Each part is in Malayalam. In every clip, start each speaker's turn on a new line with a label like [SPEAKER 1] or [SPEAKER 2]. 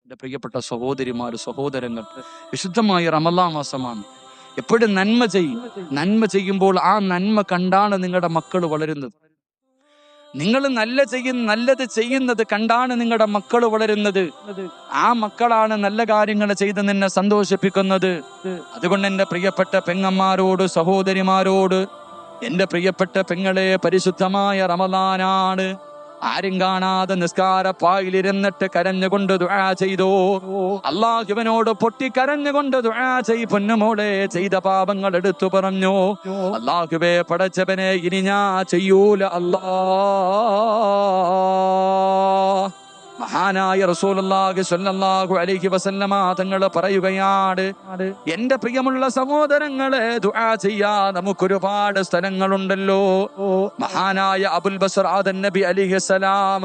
[SPEAKER 1] എൻ്റെ പ്രിയപ്പെട്ട സഹോദരിമാര്, സഹോദരങ്ങൾ, വിശുദ്ധമായ റമളാൻ മാസമാണ്. എപ്പോഴും നന്മ ചെയ്യുമ്പോൾ ആ നന്മ കണ്ടാണ് നിങ്ങളുടെ മക്കൾ വളരുന്നത്. നിങ്ങൾ നല്ലത് ചെയ്യുന്നത് കണ്ടാണ് നിങ്ങളുടെ മക്കൾ വളരുന്നത്. ആ മക്കളാണ് നല്ല കാര്യങ്ങൾ ചെയ്ത് നിന്നെ സന്തോഷിപ്പിക്കുന്നത്. അതുകൊണ്ട് എൻ്റെ പ്രിയപ്പെട്ട പെങ്ങന്മാരോട്, സഹോദരിമാരോട്, എൻ്റെ പ്രിയപ്പെട്ട പെങ്ങളെ, പരിശുദ്ധമായ റമളാനാണ്. ആരും കാണാതെ നിസ്കാരപ്പായിലിരുന്നിട്ട് കരഞ്ഞുകൊണ്ട് ദുആ ചെയ്തോ. അല്ലാഹുവിനോട് പൊട്ടിക്കരഞ്ഞുകൊണ്ട് ദുആ പൊന്നുമോളെ, ചെയ്ത പാപങ്ങൾ എടുത്തു പറഞ്ഞു. അല്ലാഹുവേ, പടച്ചവനെ, ഇനി ഞാൻ ചെയ്യൂല അല്ലാ. മഹാനായ റസൂലുള്ളാഹി സ്വല്ലല്ലാഹു അലൈഹി വസല്ലമ തങ്ങൾ പറയുകയാണ്, എന്റെ പ്രിയമുള്ള സഹോദരങ്ങളെ, ദുആ ചെയ്യാൻ നമുക്കൊരുപാട് സ്ഥലങ്ങളുണ്ടല്ലോ. മഹാനായ അബുൽ ബസർ ആദൻ നബി അലൈഹിസ്സലാം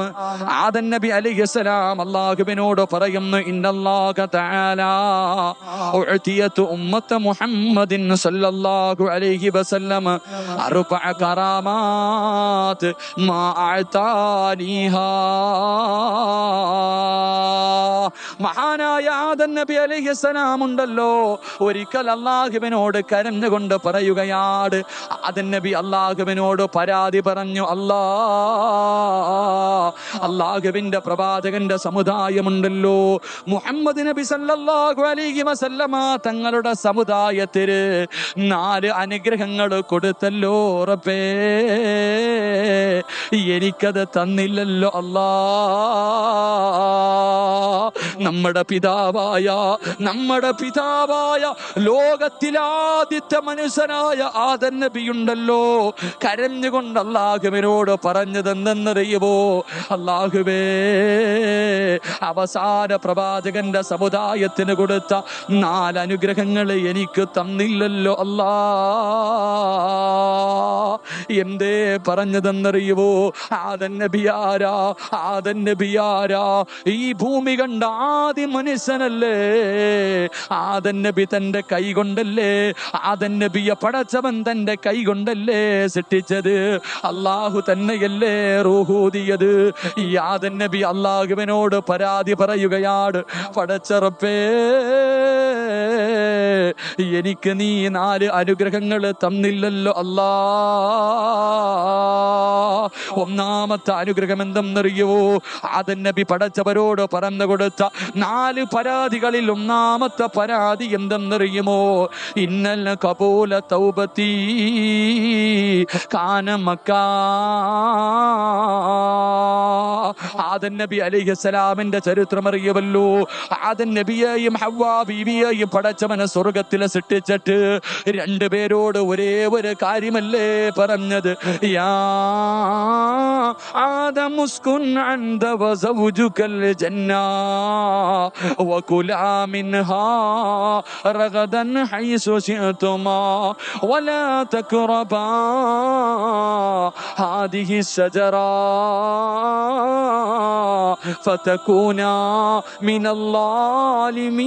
[SPEAKER 1] അല്ലാഹുവിനോട് പറയുന്നു, ഇന്നല്ലാഹ തആല ഉഅതിയതു ഉമ്മത മുഹമ്മദിൻ സ്വല്ലല്ലാഹു അലൈഹി വസല്ലം അർബഅ കറാമാത് മാ അഅതാനിഹാ. മഹാനായ ആദൻ നബി അലൈഹിസ്സലാം ഉണ്ടല്ലോ, ഒരിക്കൽ അല്ലാഹുവിനോട് കരഞ്ഞുകൊണ്ട് പറയുകയാണ്. ആദൻ നബി അല്ലാഹുവിനോട് പരാതി പറഞ്ഞു, അല്ലാഹുവിന്റെ പ്രവാചകന്റെ സമുദായമുണ്ടല്ലോ, മുഹമ്മദ് നബി സല്ലല്ലാഹു അലൈഹി വസല്ലമ തങ്ങളുടെ സമുദായത്തിന് 4 അനുഗ്രഹങ്ങൾ കൊടുത്തല്ലോ റബ്ബേ, എനിക്കത് തന്നില്ലല്ലോ അല്ലാ. നമ്മുടെ പിതാവായ ലോകത്തിലാദ്യത്തെ മനുഷ്യനായ ആദൻ നബിയുണ്ടല്ലോ, കരഞ്ഞുകൊണ്ട് അല്ലാഹുവിനോട് പറഞ്ഞതെന്തെന്നറിയുമോ? അല്ലാഹുവേ, അവസാന പ്രവാചകന്റെ സമുദായത്തിന് കൊടുത്ത 4 അനുഗ്രഹങ്ങൾ എനിക്ക് തന്നില്ലല്ലോ അല്ലാ. എന്തേ പറഞ്ഞതെന്നറിയുമോ? ആദൻ നബിയാരാ? ഈ ഭൂമി കണ്ട ആദ്യ മനുഷ്യനല്ലേ. ആദൻ നബി തന്റെ കൈ കൊണ്ടല്ലേ, ആദൻ നബിയെ പടച്ചവൻ തന്റെ കൈ കൊണ്ടല്ലേ സൃഷ്ടിച്ചത്. അല്ലാഹു തന്നെയല്ലേ റൂഹൂദിയത്. ഈ ആദൻ നബി അല്ലാഹുവിനോട് പരാതി പറയുകയാണ്, പടച്ച റബ്ബേ, എനിക്ക് നീ 4 അനുഗ്രഹങ്ങൾ തന്നില്ലല്ലോ അല്ലാ. ഒന്നാമത്തെ അനുഗ്രഹം എന്തെന്നറിയുവോ? ആദൻ നബി പടച്ചവരോട് പറഞ്ഞു കൊടുത്ത 4 പരാതികളിൽ ഒന്നാമത്തെ പരാതി എന്തെന്നറിയുമോ? ഇന്നൽ ഖബൂല തൗബതി കാന മക്കാ. ആദൻ നബി അലൈഹിസ്സലാമിന്റെ ചരിത്രം അറിയുമല്ലോ. ആദൻ നബിയെയും ഹവ്വാ ബീവിയെയും പടച്ചവനെ സ്വർഗത്തിൽ സൃഷ്ടിച്ചിട്ട് 2 പേരോട് ഒരേ ഒരു കാര്യമല്ലേ പറഞ്ഞത്? യാ ആദം ഉസ്കുൻ അൻത വസൗജുകൽ ജന്ന വകുലാ മിൻഹാ റഗദൻ ഹൈസു ശിഅതുമാ വലാ തഖറബാ ഹാദിഹി ശജറാ ഫതകൂനാ മിനൽ ളാലിമീൻ.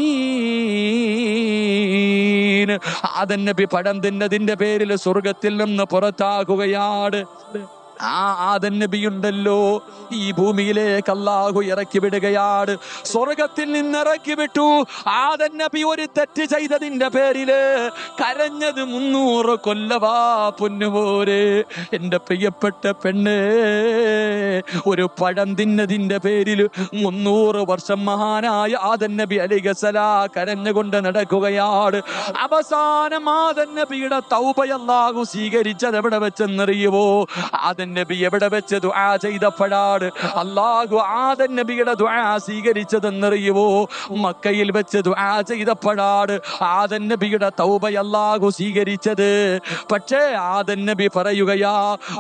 [SPEAKER 1] ആദൻ നബി പഴം തിന്നതിന്റെ പേരിൽ സ്വർഗത്തിൽ നിന്ന് പുറത്താകുകയാണ്. ആ ആദൻ നബിയുണ്ടല്ലോ, ഈ ഭൂമിയിലേക്ക് അല്ലാഹു ഇറക്കി വിടുകയാണ്. സ്വർഗത്തിൽ നിന്ന് ഇറക്കി വിട്ടു. ആദൻ നബി ഒരു തെറ്റ് ചെയ്തതിന്റെ പേരില് കരഞ്ഞത് 300 കൊല്ലവാ പൊന്നുപോരെ. എന്റെ പ്രിയപ്പെട്ട പെണ്ണ്, ഒരു പഴം തിന്നതിന്റെ പേരിൽ 300 വർഷം മഹാനായ ആദൻ നബി അലൈഹിസ്സലാം കരഞ്ഞുകൊണ്ട് നടക്കുകയാണ്. അവസാനം ആദൻ നബിയുടെ തൗബ അല്ലാഹു സ്വീകരിച്ചത് എവിടെ വെച്ചെന്നറിയുവോ? ആദൻ നബി എവിടെ വെച്ച് ദുആ ചെയ്തപ്പോഴാണ് അല്ലാഹു ആദൻ നബിയുടെ ദുആ സ്വീകരിച്ചതെന്നറിയുവോ? മക്കയിൽ വെച്ച് ദുആ ചെയ്തപ്പോഴാണ് ആദൻ നബിയുടെ തൗബ അല്ലാഹു സ്വീകരിച്ചത്. പക്ഷേ ആദൻ നബി പറയുകയാ,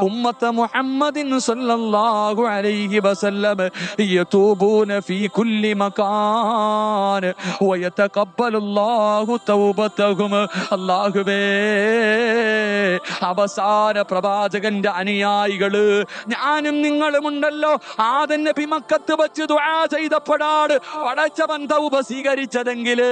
[SPEAKER 1] ഉമ്മത്ത മുഹമ്മദിൻ സ്വല്ലല്ലാഹു അലൈഹി വസല്ലം യതൂബൂന ഫീ കുല്ലി മകാൻ വയതഖബ്ബലുല്ലാഹു തൗബതഹും. അല്ലാഹുവേ, അവസാന പ്രവാചകന്റെ അനുയായി വഴികള്. ഞാനും നിങ്ങളുമുണ്ടല്ലോ, ആദം നബി മക്കത്ത് വെച്ച് ദുആ ചെയ്തപ്പോഴാണ് പടച്ചവൻ തൗബ സ്വീകരിച്ചതെങ്കില്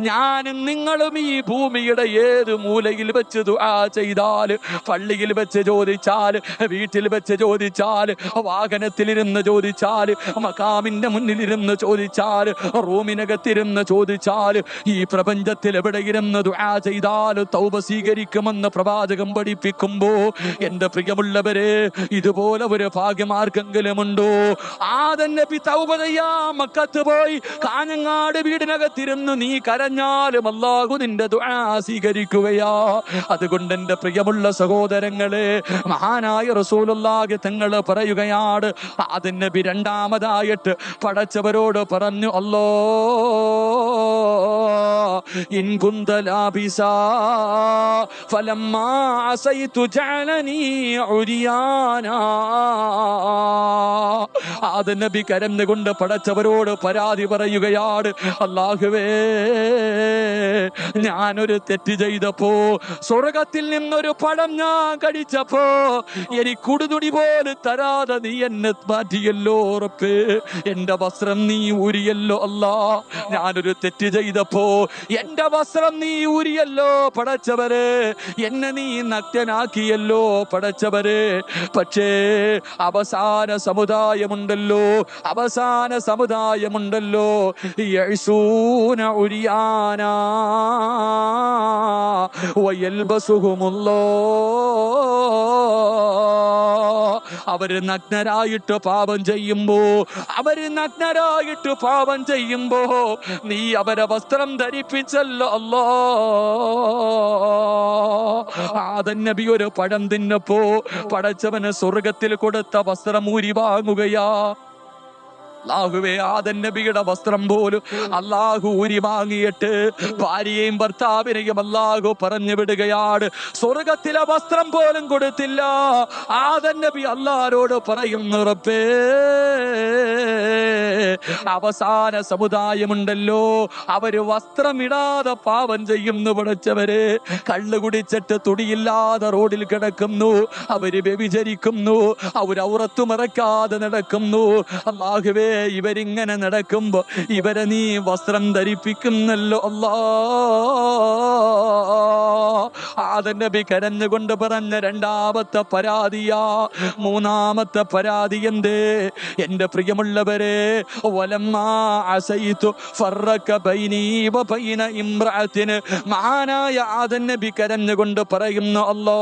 [SPEAKER 1] ഞാനും നിങ്ങളും ഈ ഭൂമിയുടെ ഏത് മൂലയിൽ വെച്ച് ദുആ ചെയ്താല്, പള്ളിയിൽ വെച്ച് ചോദിച്ചാല്, വീട്ടിൽ വെച്ച് ചോദിച്ചാല്, വാഹനത്തിലിരുന്ന് ചോദിച്ചാല്, മഖാമിന്റെ മുന്നിലിരുന്ന് ചോദിച്ചാല്, റൂമിനകത്തിരുന്ന് ചോദിച്ചാല്, ഈ പ്രപഞ്ചത്തിൽ എവിടെയിരുന്ന് ദുആ ചെയ്താല് തൗബ സ്വീകരിക്കുമെന്ന് പ്രവാചകം പഠിപ്പിക്കുമ്പോ എന്റെ പ്രിയമുള്ളവരെ, ഇതുപോലെ ഒരു ഭാഗ്യമാർക്കെങ്കിലും ഉണ്ടോ? ആദം നബി തൗബ ചെയ്യാൻ മക്കത്ത് പോയി കാഞ്ഞങ്ങാട് വീടിനകത്തിരുന്ന് നീ കരഞ്ഞാലും അല്ലാഹു നിന്റെ ദുആ സ്വീകരിക്കുകയാ. അതുകൊണ്ട് എന്റെ പ്രിയമുള്ള സഹോദരങ്ങളെ, മഹാനായ റസൂലുള്ളാഹി തങ്ങൾ പറയുകയാണ്, ആദം നബി രണ്ടാമതായിട്ട് പടച്ചവരോട് പറഞ്ഞു, അല്ലാ ഇൻ കുന്ത ലാബിസാ ഫലമ്മാ അസൈതു ജഅലനീ ഉരിയാനാ. ആദം നബി കരഞ്ഞുകൊണ്ട് പടച്ചവരോട് പരാതി പറയുകയാണ്, അല്ലാഹുവേ, ഞാനൊരു തെറ്റ് ചെയ്തപ്പോ, സ്വർഗത്തിൽ നിന്നൊരു പഴം ഞാൻ കഴിച്ചപ്പോ എനിക്ക് കുടുതുടി പോലും തരാതെ നീ എന്നെ മാറ്റിയല്ലോ റബ്ബേ. എന്റെ വസ്ത്രം നീ ഊരിയല്ലോ അല്ലാ. ഞാനൊരു തെറ്റ് ചെയ്തപ്പോ എന്റെ വസ്ത്രം നീ ഊരിയല്ലോ പടച്ചവരെ. എന്നെ നീ നഗ്നനാക്കിയല്ലോ പടച്ചവരെ. പക്ഷേ അവസാന സമുദായമുണ്ടല്ലോ, അവസാന സമുദായമുണ്ടല്ലോ, യഅ്സൂന ഉരിയാനാ അവര് നഗ്നരായിട്ട് പാപം ചെയ്യുമ്പോ, അവര് നഗ്നരായിട്ട് പാപം ചെയ്യുമ്പോ നീ അവരെ വസ്ത്രം ധരിപ്പിച്ചല്ലോ അല്ലാ. ആദം നബി ഒരു പഴം തിന്നപ്പോ പടച്ചവന് സ്വർഗത്തിൽ കൊടുത്ത വസ്ത്രം ഊരി വാങ്ങുകയാ. അല്ലാഹുവേ, ആദം നബിയുടെ വസ്ത്രം പോലും അല്ലാഹു ഊരി വാങ്ങിയിട്ട് ഭാര്യയെയും ഭർത്താവിനെയും അല്ലാഹു പറഞ്ഞു വിടുകയാണ്. സ്വർഗത്തിലെ വസ്ത്രം പോലും കൊടുത്തില്ല. ആദം നബി അല്ലാഹുവോട് പറയുന്നു, റബ്ബേ, അവസാന സമുദായമുണ്ടല്ലോ, അവര് വസ്ത്രമിടാതെ പാപം ചെയ്യുന്നു പടച്ചവരെ. കള്ളു കുടിച്ചിട്ട് തുടിയില്ലാതെ റോഡിൽ കിടക്കുന്നു, അവര് വ്യഭിചരിക്കുന്നു, അവര് ഔറത്ത് മറക്കാതെ നടക്കുന്നു. അല്ലാഹുവേ, ഇവരിങ്ങനെ നടക്കുമ്പോ ഇവരെ നീ വസ്ത്രം ധരിപ്പിക്കുന്നല്ലോ അല്ലാ. ആദം നബി കരഞ്ഞുകൊണ്ട് പറഞ്ഞ രണ്ടാമത്തെ പരാതിയാ. മൂന്നാമത്തെ പരാതി എന്ത്? എന്റെ പ്രിയമുള്ളവരെ, വലമ്മാ അസൈതു ഫറക ബൈനി വബൈന ഇംറഅതിൻ. മഹാനായ ആദം നബി കരഞ്ഞുകൊണ്ട് പറയുന്നു, അല്ലാ,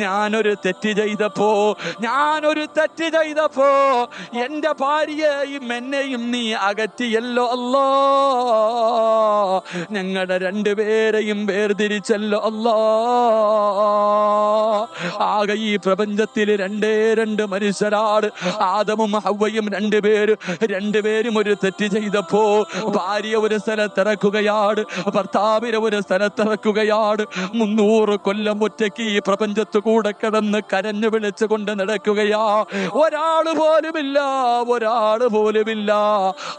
[SPEAKER 1] ഞാനൊരു തെറ്റ് ചെയ്തപ്പോ എന്റെ ഭാര്യയെയും എന്നെയും നീ അകറ്റിയല്ലോ അല്ലാ. ഞങ്ങളുടെ രണ്ടുപേരെയും വേർതിരിച്ചല്ലോ അല്ലാ. ആകെ ഈ പ്രപഞ്ചത്തിൽ രണ്ട് മനുഷ്യരാണ്, ആദമും ഹവ്വയും രണ്ടുപേരും ഒരു തെറ്റ് ചെയ്തപ്പോ ഭാര്യ ഒരു സ്ഥലത്തിറക്കുകയാണ്, ഭർത്താവിനെ ഒരു സ്ഥലത്തിറക്കുകയാണ്. 300 കൊല്ലം ഒറ്റയ്ക്ക് ഈ പ്രപഞ്ചത്ത് കൂടെ കിടന്ന് കരഞ്ഞു വിളിച്ചുകൊണ്ട് നടക്കുകയാ. ഒരാള് പോലുമില്ല.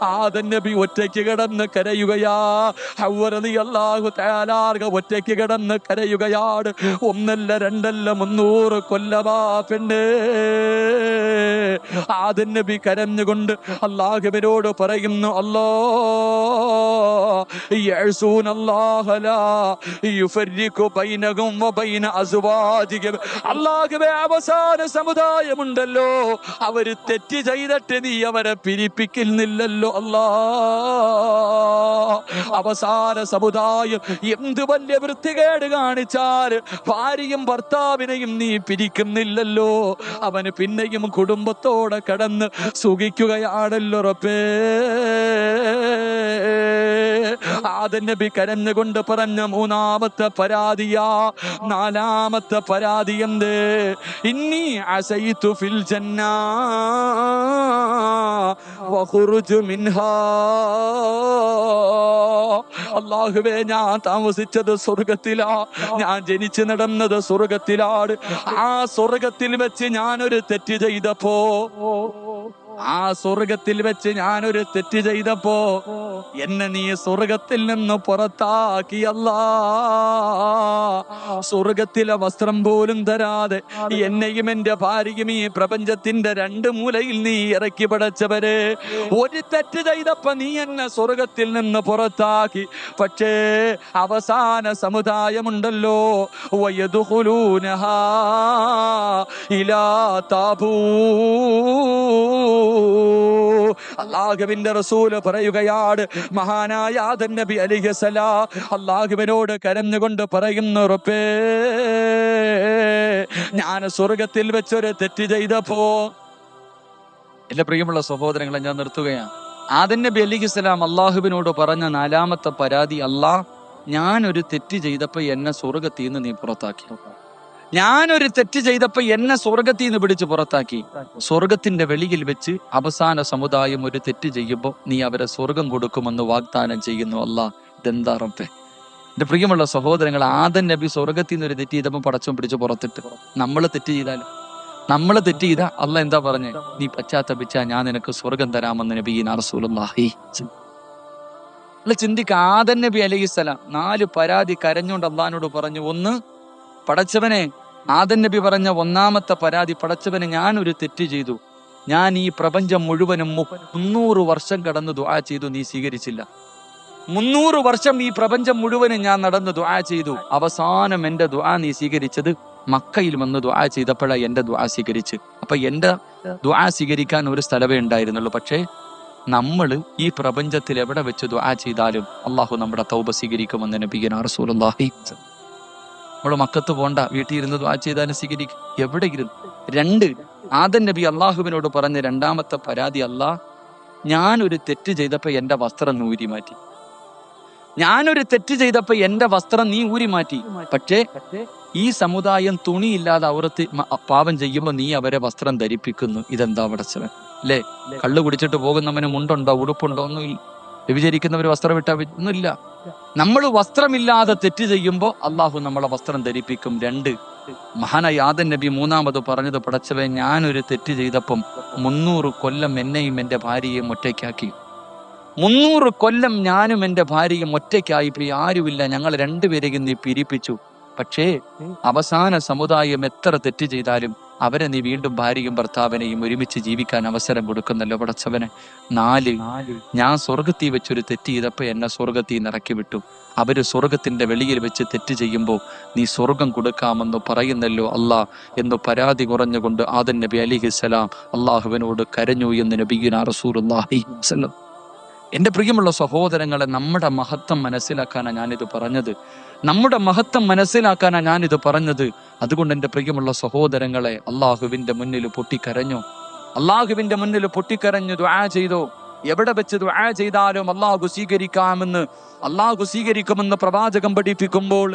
[SPEAKER 1] ആദം നബി ഒറ്റയ്ക്ക് കിടന്ന് കരയുകയാ. ഹവ്വ റളിയല്ലാഹു തആല ഒറ്റയ്ക്ക് കിടന്ന് കരയുകയാണ്. ഒന്നല്ല രണ്ടല്ല 300 കൊല്ലമാ പെണ്ണ്. ആദം നബി കരഞ്ഞുകൊണ്ട് അല്ലാഹുവിനോട് പറയുന്നു, അല്ലാ, യഅ്സൂനല്ലാഹ ലാ യുഫർരിഖു ബൈനഹും വബൈന അസ്വാജിഹിം. അല്ലാഹുവേ, അവസാന സമുദായമുണ്ടല്ലോ, അവര് തെറ്റ് ചെയ്തിട്ട് നീ അവരെ പിരിപ്പിക്കുന്നില്ലല്ലോ അല്ലാ. അവസാന സമുദായം എന്ത് വലിയ വൃത്തികേട് കാണിച്ചാല് ഭാര്യയും ഭർത്താവിനെയും നീ പിരിക്കുന്നില്ലല്ലോ. അവന് പിന്നെയും കുടുംബത്തോടെ കടന്ന് സുഖിക്കുകയാണല്ലോ റബ്ബേ. ആദം നബി കരഞ്ഞുകൊണ്ട് പറഞ്ഞ മൂന്നാമത്തെ പരാതിയാ. നാലാമത്തെ പരാതി എന്ത്? ഇന്നി അസൈതു ഫിൽ ജന്നാ വഖുറുജു മിൻഹാ. അല്ലാഹുവേ, ഞാൻ താമസിച്ചത് സ്വർഗത്തിലാ, ഞാൻ ജനിച്ചു നടന്നത് സ്വർഗത്തിലാണ്. ആ സ്വർഗത്തിൽ വെച്ച് ഞാനൊരു തെറ്റ് ചെയ്തപ്പോ ആ സ്വർഗത്തിൽ വെച്ച് ഞാനൊരു തെറ്റ് ചെയ്തപ്പോ എന്നെ നീ സ്വർഗത്തിൽ നിന്ന് പുറത്താക്കിയല്ലാ. സ്വർഗത്തിലെ വസ്ത്രം പോലും തരാതെ എന്നെയും എന്റെ ഭാര്യയും ഈ പ്രപഞ്ചത്തിന്റെ രണ്ട് മൂലയിൽ നീ ഇറക്കി പടച്ചവരെ. ഒരു തെറ്റ് ചെയ്തപ്പോ നീ എന്നെ സ്വർഗത്തിൽ നിന്ന് പുറത്താക്കി. പക്ഷേ അവസാന സമുദായമുണ്ടല്ലോ, വയദ്ഖുലൂനഹാ ഇലാ താബൂ. അല്ലാഹുവിന്റെ റസൂല് പറയുകയാണ്, മഹാനായ ആദം നബി അലൈഹിസ്സലാം അല്ലാഹുവിനോട് കരഞ്ഞുകൊണ്ട് പറയുന്നു, റബ്ബേ, ഞാൻ സ്വർഗത്തിൽ വെച്ചൊരു തെറ്റ് ചെയ്തപ്പോ. എന്റെ പ്രിയമുള്ള സഹോദരങ്ങളെ, ഞാൻ നിർത്തുകയാണ്. ആദം നബി അലൈഹിസ്സലാം അല്ലാഹുവിനോട് പറഞ്ഞ നാലാമത്തെ പരാതി, അല്ലാഹ്, ഞാനൊരു തെറ്റ് ചെയ്തപ്പോ എന്നെ സ്വർഗത്തിൽ നിന്ന് നീ പുറത്താക്കി. ഞാനൊരു തെറ്റ് ചെയ്തപ്പോ എന്നെ സ്വർഗത്തിൽ നിന്ന് പിടിച്ച് പുറത്താക്കി. സ്വർഗത്തിന്റെ വെളിയിൽ വെച്ച് അവസാന സമുദായം ഒരു തെറ്റ് ചെയ്യുമ്പോൾ നീ അവരെ സ്വർഗം കൊടുക്കുമെന്ന് വാഗ്ദാനം ചെയ്യുന്നു. അല്ലാഹ്, ഇതെന്താ റബ്ബേ? എന്റെ പ്രിയമുള്ള സഹോദരങ്ങൾ, ആദം നബി സ്വർഗത്തിൽ നിന്ന് ഒരു തെറ്റ് ചെയ്തപ്പോൾ പടച്ചോൻ പിടിച്ച് പുറത്തിട്ട്. നമ്മൾ തെറ്റ് ചെയ്ത അല്ലാഹ് എന്താ പറഞ്ഞേ? നീ പശ്ചാത്തപിച്ചാ ഞാൻ നിനക്ക് സ്വർഗം തരാമെന്ന് നബിയിനാ റസൂലുള്ളാഹി. ചിന്തിക്ക, ആദം നബി അലൈഹിസ്സലാം 4 പരാതി കരഞ്ഞുകൊണ്ട് അള്ളാഹിനോട് പറഞ്ഞു. ഒന്ന്, പടച്ചവനെ, ആദം നബി പറഞ്ഞ ഒന്നാമത്തെ പരാതി, പടച്ചവനെ, ഞാനൊരു തെറ്റ് ചെയ്തു. ഞാൻ ഈ പ്രപഞ്ചം മുഴുവനും 300 വർഷം കടന്ന് ദുആ ചെയ്തു, നീ സ്വീകരിച്ചില്ല. 300 വർഷം ഈ പ്രപഞ്ചം മുഴുവനും ഞാൻ നടന്ന് ദുആ ചെയ്തു. അവസാനം എന്റെ ദുആ നീ സ്വീകരിച്ചത് മക്കയിൽ വന്ന് ദുആ ചെയ്തപ്പോഴാണ് എന്റെ ദുആ സ്വീകരിച്ച്. അപ്പൊ എന്റെ ദുആ സ്വീകരിക്കാൻ ഒരു സ്ഥലമേ ഉണ്ടായിരുന്നുള്ളൂ. പക്ഷേ നമ്മൾ ഈ പ്രപഞ്ചത്തിൽ എവിടെ വെച്ച് ദുആ ചെയ്താലും അള്ളാഹു നമ്മുടെ തൗബ സ്വീകരിക്കുമെന്ന് നബിയുനാ റസൂലുള്ളാഹി. നമ്മൾ മക്കത്ത് പോണ്ട, വീട്ടിൽ ഇരുന്ന് ദുആ ചെയ്താലും സ്വീകരിക്കും, എവിടെ ഇരുന്ന്. 2, ആദം നബി അള്ളാഹുവിനോട് പറഞ്ഞ രണ്ടാമത്തെ പരാതി, അല്ലാഹ്, ഞാനൊരു തെറ്റ് ചെയ്തപ്പോ എന്റെ വസ്ത്രം നീ ഊരി മാറ്റി. ഞാനൊരു തെറ്റ് ചെയ്തപ്പോ എന്റെ വസ്ത്രം നീ ഊരി മാറ്റി. പക്ഷേ ഈ സമുദായം തുണിയില്ലാതെ ഔറത്ത് പാപം ചെയ്യുമ്പോൾ നീ അവരെ വസ്ത്രം ധരിപ്പിക്കുന്നു. ഇതെന്താ പടച്ചവൻ? അല്ലേ? കള്ളു കുടിച്ചിട്ട് പോകുന്നവന് മുണ്ടുണ്ടോ, ഉടുപ്പുണ്ടോ? ഒന്നുമില്ല. വ്യഭിചരിക്കുന്നവര് വസ്ത്രം ഇട്ടാ ഒന്നുമില്ല. നമ്മൾ വസ്ത്രമില്ലാതെ തെറ്റ് ചെയ്യുമ്പോൾ അള്ളാഹു നമ്മളെ വസ്ത്രം ധരിപ്പിക്കും. 2, മഹാനായ ആദം നബി മൂന്നാമത് പറഞ്ഞത്, പടച്ചവൻ, ഞാനൊരു തെറ്റ് ചെയ്തപ്പം 300 കൊല്ലം എന്നെയും എന്റെ ഭാര്യയെയും ഒറ്റയ്ക്കാക്കി. 300 കൊല്ലം ഞാനും എന്റെ ഭാര്യയും ഒറ്റയ്ക്കായിപ്പോയി. ആരുമില്ല, ഞങ്ങൾ 2 പേരെയും നീ പിരിപ്പിച്ചു. പക്ഷേ അവസാന സമുദായം എത്ര തെറ്റ് ചെയ്താലും അവരെ നീ വീണ്ടും ഭാര്യയും ഭർത്താവിനെയും ഒരുമിച്ച് ജീവിക്കാൻ അവസരം കൊടുക്കുന്നല്ലോ പടച്ചവനെ. 4, ഞാൻ സ്വർഗത്തിൽ വെച്ചൊരു തെറ്റ് ചെയ്തപ്പോ എന്നെ സ്വർഗത്തിൽ നിന്ന് ഇറക്കി വിട്ടു. അവര് സ്വർഗത്തിന്റെ വെളിയിൽ വെച്ച് തെറ്റ് ചെയ്യുമ്പോൾ നീ സ്വർഗം കൊടുക്കാമെന്ന് പറയുന്നല്ലോ അല്ലാ എന്ന് പരാതി കുറഞ്ഞുകൊണ്ട് ആദം നബി അലൈഹിസ്സലാം അള്ളാഹുവിനോട് കരഞ്ഞു എന്ന് നബിയുനാ റസൂലുള്ളാഹി സ്വല്ലല്ലാഹു. എന്റെ പ്രിയമുള്ള സഹോദരങ്ങളെ, നമ്മുടെ മഹത്വം മനസ്സിലാക്കാനാണ് ഞാനിത് പറഞ്ഞത്. അതുകൊണ്ട് എന്റെ പ്രിയമുള്ള സഹോദരങ്ങളെ, അള്ളാഹുവിന്റെ മുന്നിൽ പൊട്ടിക്കരഞ്ഞു ദുആ ചെയ്തോ. എവിടെ വെച്ച് ദുആ ചെയ്താലും അള്ളാഹു സ്വീകരിക്കുമെന്ന് പ്രവാചകൻ പഠിപ്പിക്കുമ്പോൾ